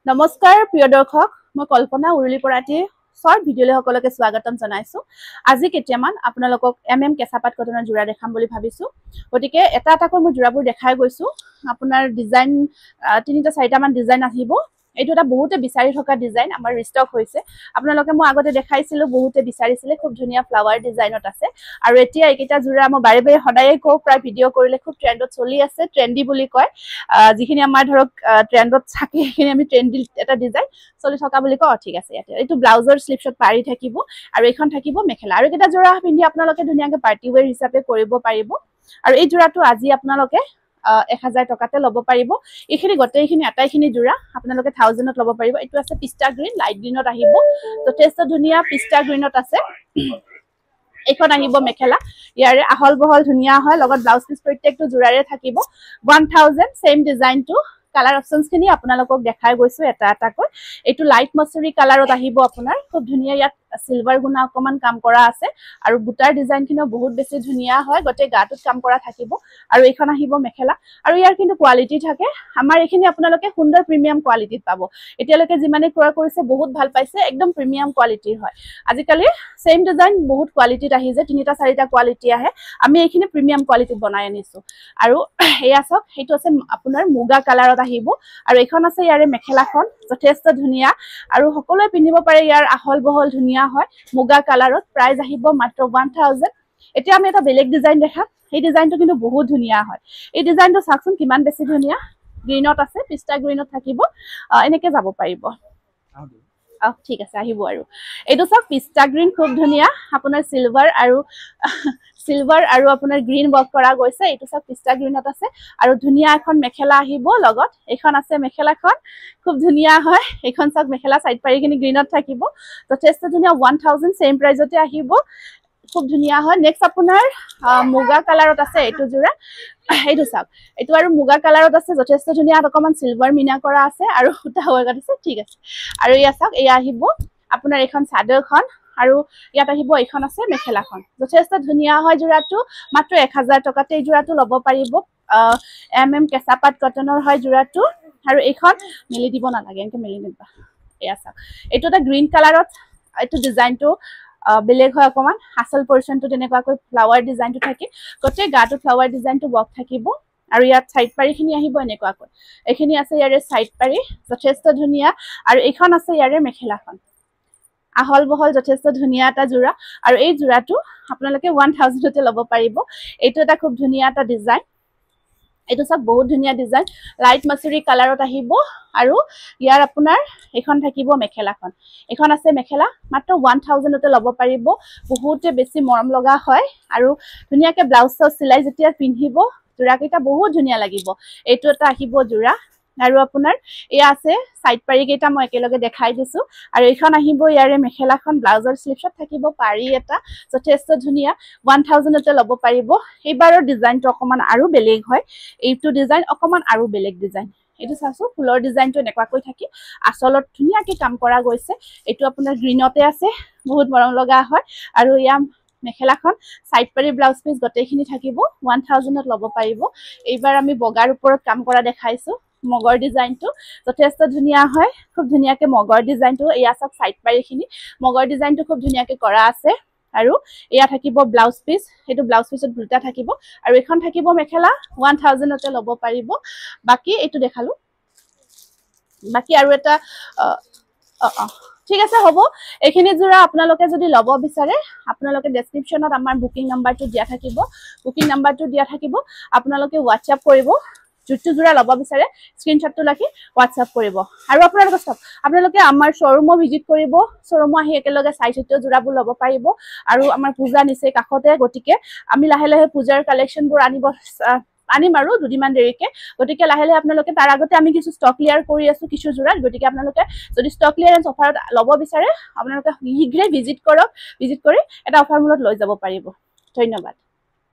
নমস্কাৰ প্ৰিয় দৰ্শক মই কল্পনা উৰুলিপৰাটি শৰ্ট ভিডিঅ'লৈ সকলোকে স্বাগতম জনাইছো আজি কেতিয়ামান আপোনালোকক কেঁচাপাত কটনৰ জোৰা দেখাম বুলি ভাবিছো গতিকে এটা এটাকৈ মই জোৰাবোৰ দেখাই গৈছো আপোনাৰ ডিজাইন তিনিটা চাৰিটা মান ডিজাইন আহিব এইটো এটা বহুতে বিচাৰি থকা ডিজাইন আমাৰ ৰিষ্টক হৈছে আপোনালোকে মই আগতে দেখাইছিলো বহুতে বিচাৰিছিলে খুব ধুনিয়া ফ্লাৱাৰ ডিজাইনত আছে আৰু এতিয়া এইকেইটা জোৰা মই বাৰে বাৰে সদায়ে কও প্ৰায় ভিডিঅ' কৰিলে খুব ট্ৰেন্ডত চলি আছে ট্ৰেন্ডি বুলি কয় যিখিনি আমাৰ ধৰক ট্ৰেন্ডত থাকে সেইখিনি আমি ট্ৰেন্ডি এটা ডিজাইন চলি থকা বুলি কওঁ ঠিক আছে ইয়াতে এইটো ব্লাউজৰ স্লিপছত পাৰি থাকিব আৰু এইখন থাকিব মেখেলা আৰু এটা জোৰা পিন্ধি আপোনালোকে ধুনিয়াকৈ পাৰ্টি ওৱেৰ হিচাপে কৰিব পাৰিব আৰু এই জোৰাটো আজি আপোনালোকে 1000 টকাতে লব পাৰিব এইখিনি গটেইখিনি আটাইখিনি জোৰা আপোনালোকে 1000ত লব পাৰিব এটো আছে পিস্তা গ্ৰীন লাইট গ্ৰীনত আহিব তো টেষ্ট ধুনিয়া পিস্তা গ্ৰীনত আছে এখন আহিব মেখেলা ইয়াৰে আহল বহল ধুনিয়া হয় লগত ব্লাউজ পিস প্ৰত্যেকটো জোৰাৰে থাকিব 1000 সেম ডিজাইনটো কালাৰ অপশনস খিনি আপোনালোকক দেখাই গৈছো এটা এটাকৈ এটো লাইট মাছৰি কালাৰত আহিব আপোনাৰ খুব ধুনিয়া ইয়াত সিলভাৰ গুণা অকমান কাম কৰা আছে আৰু বুটাৰ ডিজাইন খিনো বহুত বেছি ধুনিয়া হয় গটে গাটুত কাম কৰা থাকিব আৰু এইখন আহিব মেখেলা আৰু ইয়াৰ কিন্তু কোৱালিটি থাকে আমাৰ এইখিনি আপোনালোকে সুন্দৰ প্ৰিমিয়াম কোৱালিটিত পাব এতিয়ালৈকে যিমানে ক্ৰয় কৰিছে বহুত ভাল পাইছে একদম প্ৰিমিয়াম কোৱালিটিৰ হয় আজিকালি সেম ডিজাইন বহুত কোৱালিটিত আহি যে তিনিটা চাৰিটা কোৱালিটি আহে আমি এইখিনি প্ৰিমিয়াম কোৱালিটিত বনাই আনিছো আৰু এয়া সব হেতু আছে আপোনাৰ মুগা কালাৰত আহিব আৰু এইখন আছে ইয়াৰে মেখেলাখন যথেষ্ট ধুনিয়া আৰু সকলোৱে পিন্ধিব পাৰে ইয়াৰ আহল বহল ধুনিয়া হয় মুগা কালাৰত প্ৰাইস আহিব মাত্ৰ 1000 এতিয়া আমি এটা বেলেগ ডিজাইন দেখাম এই ডিজাইনটো কিন্তু বহুত ধুনিয়া হয় এই ডিজাইনটো চাকচোন কিমান বেছি ধুনিয়া গ্ৰীনত আছে পিস্তা গ্ৰীনত থাকিব এনেকে যাব পাৰিব ঠিক আছে আহিব আৰু এইটো সব পিস্তা গ্ৰীন খুব ধুনিয়া আপোনাৰ সিলভাৰ আৰু আপোনাৰ গ্ৰীন ওয়াৰ্ক কৰা গৈছে এইটো সব পিস্তা গ্ৰীনত আছে আৰু ধুনিয়া এখন মেখেলা আহিব লগত এইখন আছে মেখেলাখন খুব ধুনিয়া হয় এইখন সব মেখেলা সাইড পাৰিখিনি গ্ৰীনত থাকিব যথেষ্ট ধুনিয়া 1000 সেম প্ৰাইজতে আহিব খুব ধুনিয়া হয় নেক্সট আপোনাৰ মুগা কালাৰত আছে এইটো জোৰা এইটো সব এইটো আৰু মুগা কালাৰত আছে যথেষ্ট ধুনিয়া অকমান সিলভাৰ মিনা কৰা আছে আৰু উটা ওয়াৰ্ক আছে ঠিক আছে আৰু ইয়া সব এয়া আহিব আপোনাৰ এখন চাদৰখন আৰু ইয়াত আহিব এইখন আছে মেখেলাখন যথেষ্ট ধুনিয়া হয় জোৰাটো মাত্ৰ 1000 টকাতে এই জোৰাটো লব পাৰিব কেঁচাপাত কটনৰ হয় জোৰাটো আৰু এইখন মেলি দিব নালাগে এনেকে মেলি নিবা এয়া সব এইটো এটা গ্ৰীন কালাৰত এইটো ডিজাইনটো বেলেগ হয় অকমান হাসল পৰ্চনটো তেনেকুৱাকৈ ফ্লাৱাৰ ডিজাইনটো থাকে গটে গাটো ফ্লাৱাৰ ডিজাইনটো বক থাকিব আৰু ইয়াত সাইড পাৰিখিনি আহিব এনেকুৱাকৈ এইখিনি আছে ইয়াৰে সাইড পাৰি যথেষ্ট ধুনিয়া আৰু এইখন আছে ইয়াৰে মেখেলাখন আহল বহল যথেষ্ট ধুনিয়া এটা জোৰা আৰু এই জোৰাটো আপোনালোকে 1000 তে লব পাৰিব এইটো এটা খুব ধুনিয়া এটা ডিজাইন এইটো সব বহুত ধুনিয়া ডিজাইন লাইট মাছৰি কালাৰত আহিব আৰু ইয়াৰ আপোনাৰ এখন থাকিব মেখেলাখন এখন আছে মেখেলা মাত্ৰ 1000 তে লব পাৰিব বহুতে বেছি মৰম লগা হয় আৰু ধুনিয়াকে ব্লাউজ চিলাই যেতিয়া পিন্ধিব জোৰা কেইটা বহুত ধুনিয়া লাগিব এইটো এটা আহিব জোৰা আৰু আপোনাৰ এয়া আছে সাইড পাৰি কেইটা মই একেলগে দেখাই দিছো আৰু এইখন আহিব ইয়াৰে মেখেলাখন ব্লাউজৰ স্লিপছত থাকিব পাৰি এটা যথেষ্ট ধুনিয়া 1000 তে লব পাৰিব এইবাৰৰ ডিজাইনটো অকমান আৰু বেলেগ হয় এইটো ডিজাইন অকমান আৰু বেলেগ ডিজাইন এইটো চাছো ফুলৰ ডিজাইনটো নেকুৱাকৈ থাকি আসলত ধুনিয়াকৈ কাম কৰা গৈছে এইটো আপোনাৰ গ্ৰীনতে আছে বহুত মৰম লগা হয় আৰু ইয়া মেখেলাখন সাইড পাৰি ব্লাউজ পিস গটেইখিনি থাকিব 1000 ত লব পাৰিব এইবাৰ আমি বগাৰ ওপৰত কাম কৰা দেখাইছো মগৰ ডিজাইনটো যথেষ্ট ধুনিয়া হয় খুব ধুনিয়াকৈ মগৰ ডিজাইনটো এয়া সব সাইড পাৰিখিনি মগৰ ডিজাইনটো খুব ধুনিয়াকৈ কৰা আছে আৰু এয়া থাকিব ব্লাউজ পিস এটো ব্লাউজ পিছত দুটা থাকিব আৰু এখন থাকিব মেখেলা 1000 তে লব পাৰিব বাকি এটো দেখালো বাকি আৰু এটা ঠিক আছে হ'ব এইখিনি জোৰা আপোনালোকে যদি লব বিচাৰে আপোনালোকে ডেসক্ৰিপচনত আমাৰ বুকিং নাম্বাৰটো দিয়া থাকিব আপোনালোকে WhatsApp কৰিব জুটু জোৰা লব বিচাৰে স্ক্ৰিনশ্বটটো লাখি WhatsApp কৰিব আৰু আপোনালোকে আমাৰ শ্বৰুমো ভিজিট কৰিব শ্বৰুমো আহি একেলগে চাইচিটো জোৰাবোৰ লব পাৰিব আৰু আমাৰ পূজা নিছে কাখতে গটিকে আমি লাহে লাহে পূজাৰ কালেকশনবোৰ আনিম আৰু দুদিমান দেৰিকে গটিকে লাহে লাহে আপোনালোকে তাৰ আগতে আমি কিছু ষ্টক ক্লিয়াৰ কৰি আছো কিছু জোৰা গটিকে আপোনালোকে যদি ষ্টক ক্লিয়াৰেন্স অফাৰত লব বিচাৰে আপোনালোকে শীঘ্ৰে ভিজিট কৰি এটা অফাৰ মূলত লৈ যাব পাৰিব ধন্যবাদ